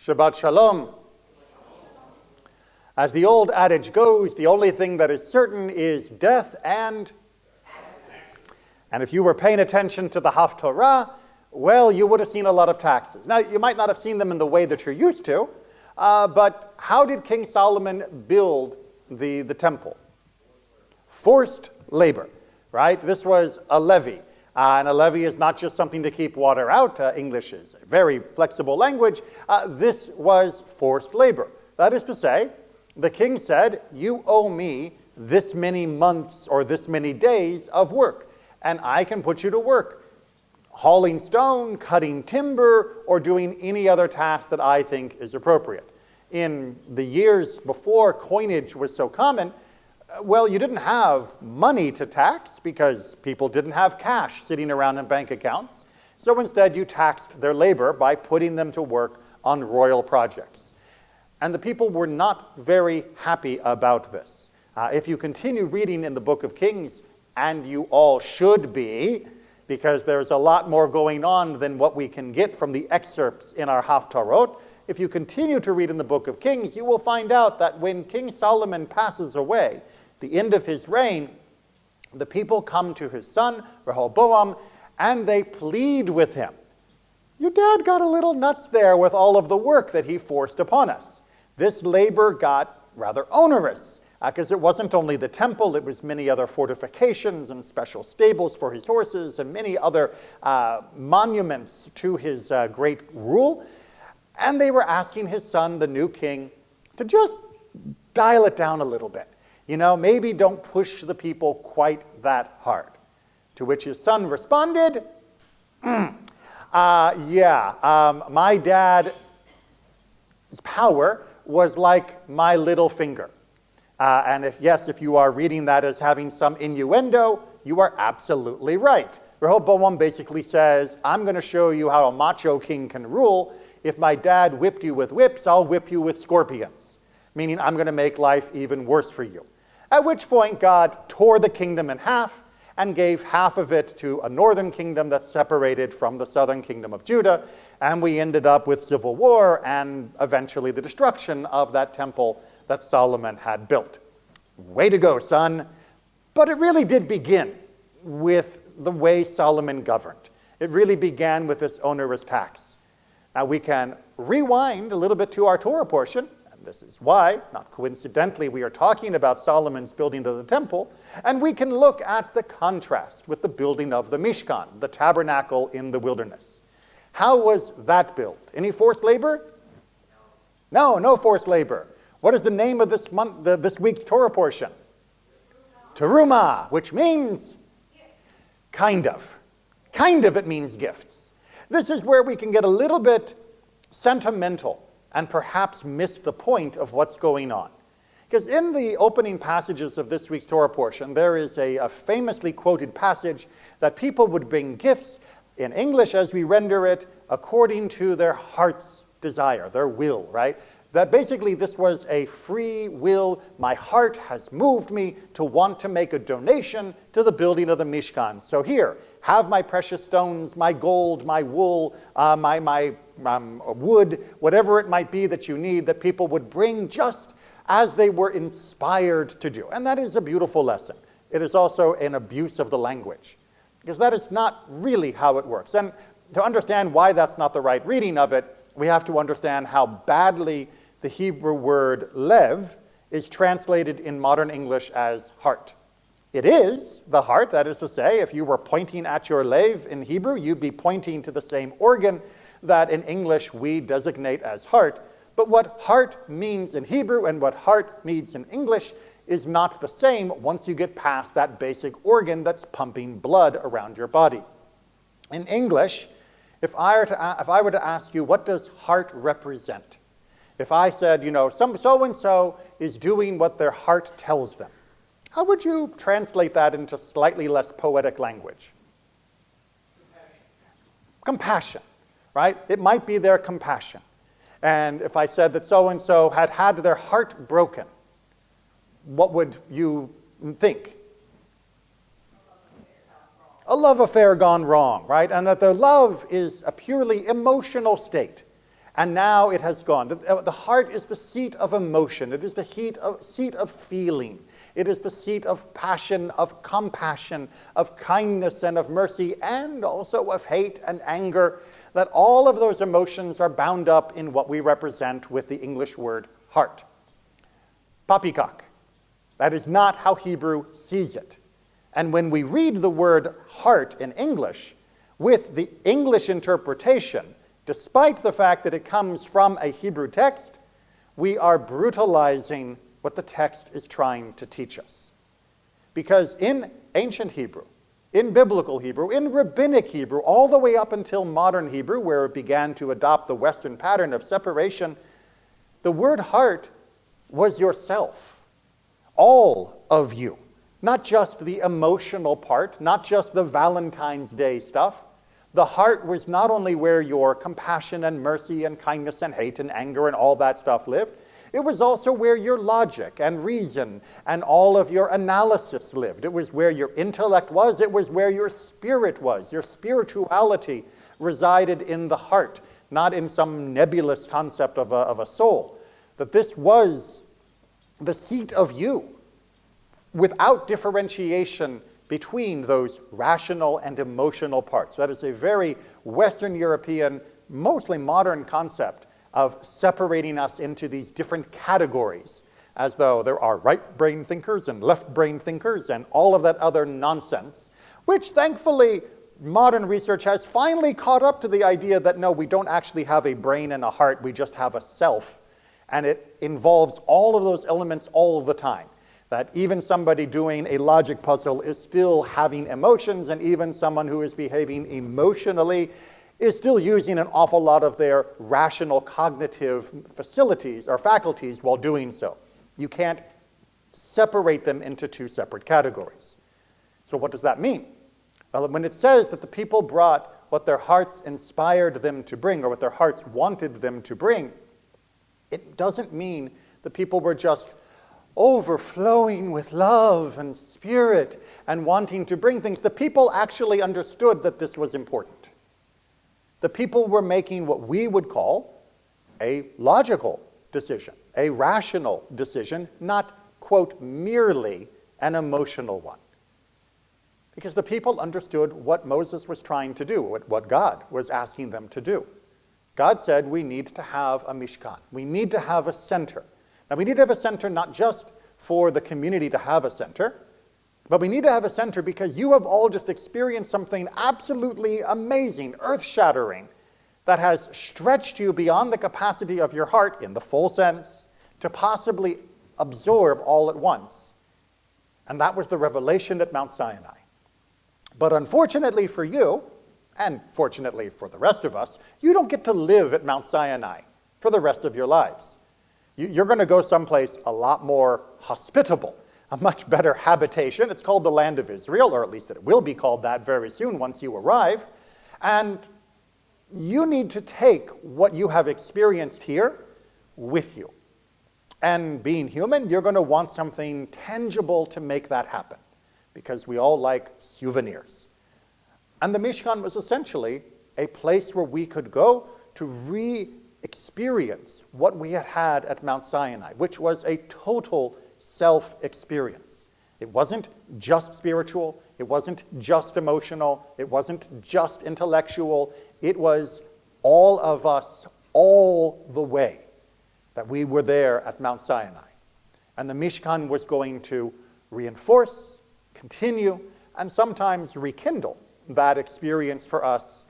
Shabbat Shalom. As the old adage goes, the only thing that is certain is death and if you were paying attention to the Haftorah, well, you would have seen a lot of taxes. Now, you might not have seen them in the way that you're used to, but how did King Solomon build the temple? Forced labor, right? This was a levy. And a levy is not just something to keep water out. English is a very flexible language. This was forced labor. That is to say, the king said, you owe me this many months or this many days of work, and I can put you to work hauling stone, cutting timber, or doing any other task that I think is appropriate. In the years before coinage was so common, well, you didn't have money to tax because people didn't have cash sitting around in bank accounts. So instead, you taxed their labor by putting them to work on royal projects. And the people were not very happy about this. If you continue reading in the book of Kings, and you all should be, because there's a lot more going on than what we can get from the excerpts in our Haftarot. If you continue to read in the book of Kings, you will find out that when King Solomon passes away, the end of his reign, the people come to his son, Rehoboam, and they plead with him. Your dad got a little nuts there with all of the work that he forced upon us. This labor got rather onerous, because it wasn't only the temple, it was many other fortifications and special stables for his horses and many other monuments to his great rule. And they were asking his son, the new king, to just dial it down a little bit. You know, maybe don't push the people quite that hard. To which his son responded, my dad's power was like my little finger. And if you are reading that as having some innuendo, you are absolutely right. Rehoboam basically says, I'm going to show you how a macho king can rule. If my dad whipped you with whips, I'll whip you with scorpions. Meaning I'm going to make life even worse for you. At which point God tore the kingdom in half and gave half of it to a northern kingdom that's separated from the southern kingdom of Judah. And we ended up with civil war and eventually the destruction of that temple that Solomon had built. Way to go, son. But it really did begin with the way Solomon governed. It really began with this onerous tax. Now we can rewind a little bit to our Torah portion, and this is why, not coincidentally, we are talking about Solomon's building of the temple, and we can look at the contrast with the building of the Mishkan, the tabernacle in the wilderness. How was that built? Any forced labor? No forced labor. What is the name of this week's Torah portion? Terumah, which means kind of. Kind of it means gifts. This is where we can get a little bit sentimental and perhaps miss the point of what's going on. Because in the opening passages of this week's Torah portion, there is a famously quoted passage that people would bring gifts in English as we render it according to their heart's desire, their will, right? That basically this was a free will. My heart has moved me to want to make a donation to the building of the Mishkan. So here, have my precious stones, my gold, my wool, my wood, whatever it might be that you need, that people would bring just as they were inspired to do. And that is a beautiful lesson. It is also an abuse of the language, because that is not really how it works. And to understand why that's not the right reading of it, we have to understand how badly the Hebrew word lev is translated in modern English as heart. It is the heart, that is to say, if you were pointing at your lev in Hebrew, you'd be pointing to the same organ that in English we designate as heart. But what heart means in Hebrew and what heart means in English is not the same once you get past that basic organ that's pumping blood around your body. In English, if I were to ask you, what does heart represent? If I said, so-and-so is doing what their heart tells them, how would you translate that into slightly less poetic language? Compassion, right? It might be their compassion. And if I said that so-and-so had their heart broken, what would you think? A love affair gone wrong, right? And that their love is a purely emotional state. And now it has gone. The heart is the seat of emotion. It is the seat of feeling. It is the seat of passion, of compassion, of kindness and of mercy, and also of hate and anger. That all of those emotions are bound up in what we represent with the English word heart. Poppycock. That is not how Hebrew sees it. And when we read the word heart in English, with the English interpretation, despite the fact that it comes from a Hebrew text, we are brutalizing what the text is trying to teach us. Because in ancient Hebrew, in biblical Hebrew, in rabbinic Hebrew, all the way up until modern Hebrew, where it began to adopt the Western pattern of separation, the word heart was yourself, all of you. Not just the emotional part, not just the Valentine's Day stuff. The heart was not only where your compassion and mercy and kindness and hate and anger and all that stuff lived, it was also where your logic and reason and all of your analysis lived. It was where your intellect was. It was where your spirit was. Your spirituality resided in the heart, not in some nebulous concept of a soul. That this was the seat of you, without differentiation between those rational and emotional parts. That is a very Western European, mostly modern concept of separating us into these different categories, as though there are right brain thinkers and left brain thinkers and all of that other nonsense, which thankfully modern research has finally caught up to the idea that no, we don't actually have a brain and a heart, we just have a self, and it involves all of those elements all of the time. That even somebody doing a logic puzzle is still having emotions, and even someone who is behaving emotionally is still using an awful lot of their rational cognitive facilities or faculties while doing so. You can't separate them into two separate categories. So what does that mean? Well, when it says that the people brought what their hearts inspired them to bring, or what their hearts wanted them to bring, it doesn't mean the people were just overflowing with love and spirit and wanting to bring things. The people actually understood that this was important. The people were making what we would call a logical decision, a rational decision, not, quote, merely an emotional one. Because the people understood what Moses was trying to do, what God was asking them to do. God said we need to have a Mishkan. We need to have a center. Now, we need to have a center not just for the community to have a center, but we need to have a center because you have all just experienced something absolutely amazing, earth-shattering, that has stretched you beyond the capacity of your heart, in the full sense, to possibly absorb all at once. And that was the revelation at Mount Sinai. But unfortunately for you, and fortunately for the rest of us, you don't get to live at Mount Sinai for the rest of your lives. You're going to go someplace a lot more hospitable, a much better habitation. It's called the Land of Israel, or at least it will be called that very soon once you arrive. And you need to take what you have experienced here with you. And being human, you're going to want something tangible to make that happen, because we all like souvenirs. And the Mishkan was essentially a place where we could go to re-experience what we had had at Mount Sinai, which was a total self-experience. It wasn't just spiritual, it wasn't just emotional, it wasn't just intellectual, it was all of us, all the way, that we were there at Mount Sinai. And the Mishkan was going to reinforce, continue, and sometimes rekindle that experience for us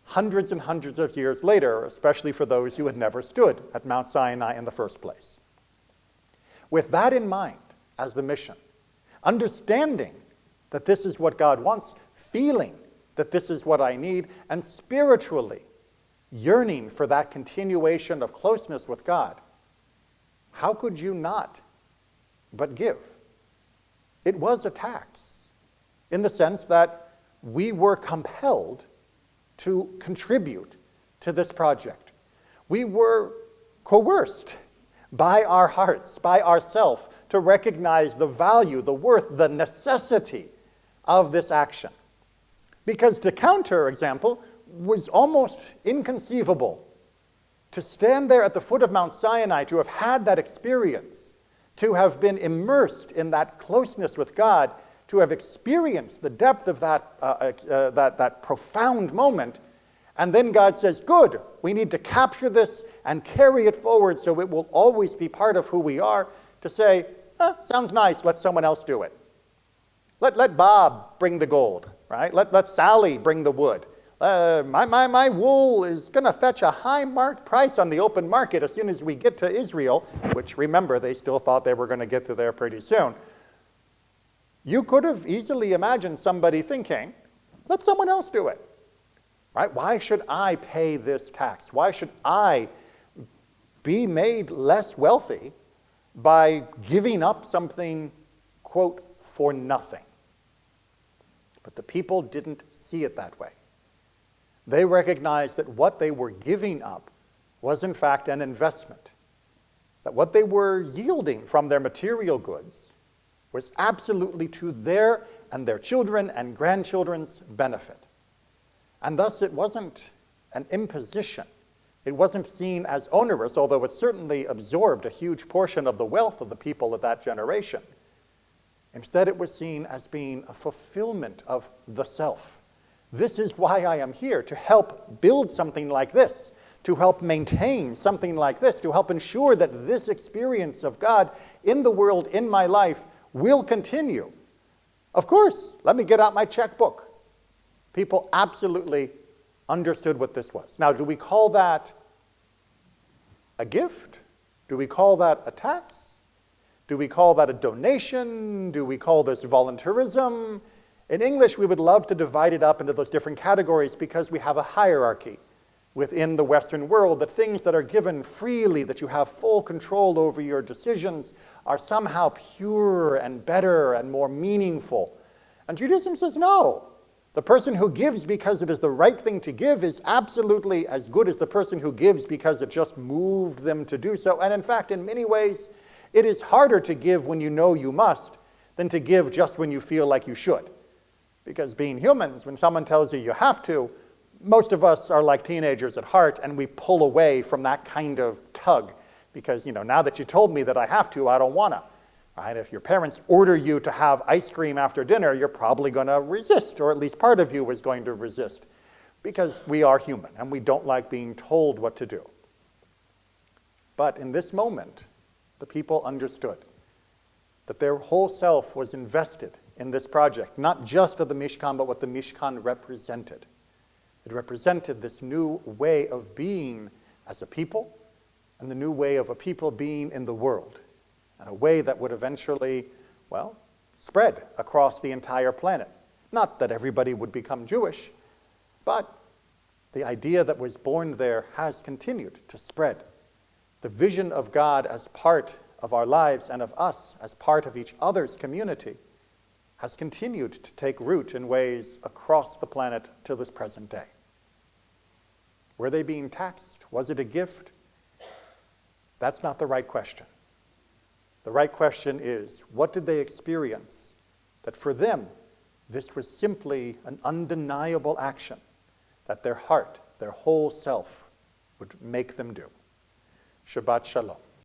hundreds and hundreds of years later, especially for those who had never stood at Mount Sinai in the first place. With that in mind as the mission, understanding that this is what God wants, feeling that this is what I need, and spiritually yearning for that continuation of closeness with God, how could you not but give? It was a tax, in the sense that we were compelled to contribute to this project. We were coerced by our hearts, by ourselves, to recognize the value, the worth, the necessity of this action. Because to counter, example, was almost inconceivable To stand there at the foot of Mount Sinai, to have had that experience, to have been immersed in that closeness with God, to have experienced the depth of that profound moment, and then God says, good, we need to capture this and carry it forward so it will always be part of who we are, to say, sounds nice, let someone else do it. Let Bob bring the gold, right? Let Sally bring the wood. My wool is going to fetch a high marked price on the open market as soon as we get to Israel, which, remember, they still thought they were going to get to there pretty soon. You could have easily imagined somebody thinking, let someone else do it. Right? Why should I pay this tax? Why should I be made less wealthy by giving up something, quote, for nothing? But the people didn't see it that way. They recognized that what they were giving up was in fact an investment. That what they were yielding from their material goods was absolutely to their and their children and grandchildren's benefit. And thus it wasn't an imposition. It wasn't seen as onerous, although it certainly absorbed a huge portion of the wealth of the people of that generation. Instead, it was seen as being a fulfillment of the self. This is why I am here, to help build something like this, to help maintain something like this, to help ensure that this experience of God in the world, in my life, will continue. Of course, let me get out my checkbook. People absolutely understood what this was. Now, do we call that a gift? Do we call that a tax? Do we call that a donation? Do we call this voluntarism? In English, we would love to divide it up into those different categories because we have a hierarchy within the Western world, that things that are given freely, that you have full control over your decisions, are somehow pure and better and more meaningful. And Judaism says no. The person who gives because it is the right thing to give is absolutely as good as the person who gives because it just moved them to do so. And in fact, in many ways, it is harder to give when you know you must than to give just when you feel like you should. Because being humans, when someone tells you you have to, most of us are like teenagers at heart, and we pull away from that kind of tug. Because, now that you told me that I have to, I don't want to. Right? If your parents order you to have ice cream after dinner, you're probably going to resist, or at least part of you is going to resist. Because we are human, and we don't like being told what to do. But in this moment, the people understood that their whole self was invested in this project, not just of the Mishkan, but what the Mishkan represented. It represented this new way of being as a people, and the new way of a people being in the world, and a way that would eventually, spread across the entire planet. Not that everybody would become Jewish, but the idea that was born there has continued to spread. The vision of God as part of our lives and of us as part of each other's community has continued to take root in ways across the planet to this present day. Were they being taxed? Was it a gift? That's not the right question. The right question is, what did they experience that for them, this was simply an undeniable action that their heart, their whole self, would make them do? Shabbat Shalom.